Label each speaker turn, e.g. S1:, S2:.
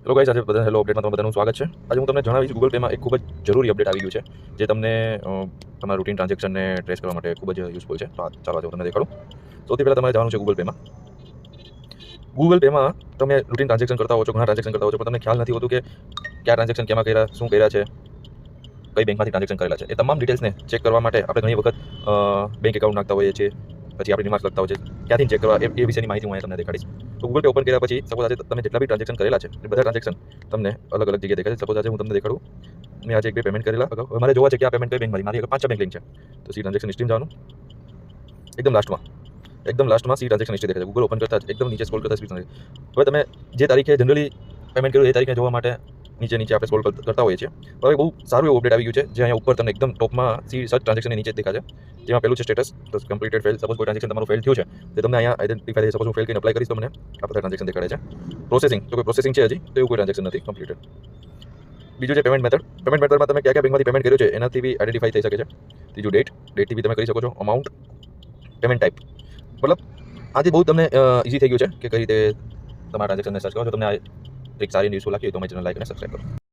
S1: Hello guys, આજે બધા hello અપડેટમાં તમારું બધાનું સ્વાગત છે. આજે હું તમને જણાવીશ ગૂગલ પેમાં એક ખૂબ જ જરૂરી અપડેટ આવી ગયું છે જે તમને તમારા રૂટીન ટ્રાન્ઝેક્શનને ટ્રેસ કરવા માટે ખૂબ જ યુઝફુલ છે. તો ચાલો આજે હું તમને દેખાડું. સૌથી પહેલાં તમારે જવાનું છે ગૂગલ પેમાં. ગૂગલ પેમાં તમે રૂટીન ટ્રાન્ઝેક્શન કરતા હો છો, ઘણા ટ્રાન્ઝેક્શન કરતા હો છો, પણ તમને ખ્યાલ નથી હોતું કે કયા ટ્રાન્ઝેક્શન કેમાં કર્યા, શું કર્યા છે, કઈ બેંકમાંથી ટ્રાન્ઝેક્શન કરેલા છે. એ તમામ ડિટેલ્સને ચેક કરવા માટે આપણે ઘણી વખત બેંક એકાઉન્ટ નાખતા હોઈએ છીએ, પછી આપણે રિમાર્ક્સ લખતા હોઈએ છીએ. ક્યાંથી ચેક કરવા એ વિશેની માહિતી હું અહીંયા તમને દેખાડીશ. તો ગૂગલ પે ઓપન કર્યા પછી સપોઝ આજે તમે જેટલા બી ટ્રાન્ઝેક્શન કરેલા છે એ બધા ટ્રાન્ઝેક્શન તમને અલગ અલગ જગ્યાએ દેખાય છે. સપોઝ આજે હું તમને દેખાડું, મેં આજે એક બે પેમેન્ટ કરેલા અગાઉ. હવે મારે જોવા છે કે આ પેમેન્ટ કઈ બેંકમાંથી, મારી આગળ 5 બેંક લિંક છે. તો સી ટ્રાન્ઝેક્શન હિસ્ટ્રીમાં જવાનું. એકદમ લાસ્ટમાં સી ટ્રાન્ઝેક્શન હિસ્ટ્રી દેખાય છે. ગૂગલ ઓપન કરતા જ એકદમ નીચે સ્ક્રોલ કરતા સી ટ્રાન્ઝેક્શન. હવે તમે જે તારીખે જનરલી પેમેન્ટ કર્યું એ તારીખે જોવા માટે નીચે આપણે સ્ક્રોલ કરતા હોઈએ છીએ. હવે બહુ સારું એવું અપડેટ આવી ગયું છે જે અહીંયા ઉપર તમને એકદમ ટોપમાં સી સર્ચ ટ્રાન્ઝેક્શનની નીચે દેખાશે. જેમાં પહેલું છે સ્ટેટસ, તો કમ્પ્લીટેડ ફેલ. સપોઝ કોઈ ટ્રાન્ઝેક્શન તમારું ફેલ થયું છે તો તમને અહીંયા આઈડેન્ટિફાઈ થઈ. સપોઝ હું ફેલ કરીને અપ્લાય કરીશ તો મને આ બધા ટ્રાન્ઝેક્શન દેખાડે છે. પ્રોસેસિંગ, તો કોઈ પ્રોસેસિંગ છે હજી, તો એવું કોઈ ટ્રાન્ઝેક્શન નથી કમ્પ્લીટેડ. બીજું છે પેમેન્ટ મેથડમાં તમે કયા બેંકમાંથી પેમેન્ટ કર્યું છે એનાથી બી આઈડેન્ટિફાઈ થઈ શકે છે. ત્રીજું ડેટથી બી તમે કરી શકો છો. અમાઉન્ટ, પેમેન્ટ ટાઈપ, મતલબ આજે બહુ તમને ઇઝી થઈ ગયું છે કે કઈ રીતે તમારા ટ્રાન્ઝેક્શનને સર્ચ કરો છો. તમને આ ટ્રીક સારી યુઝફુલ લાગી હોય તો મારી ચેનલ લાઈક અને સબસ્ક્રાઈબ કરો.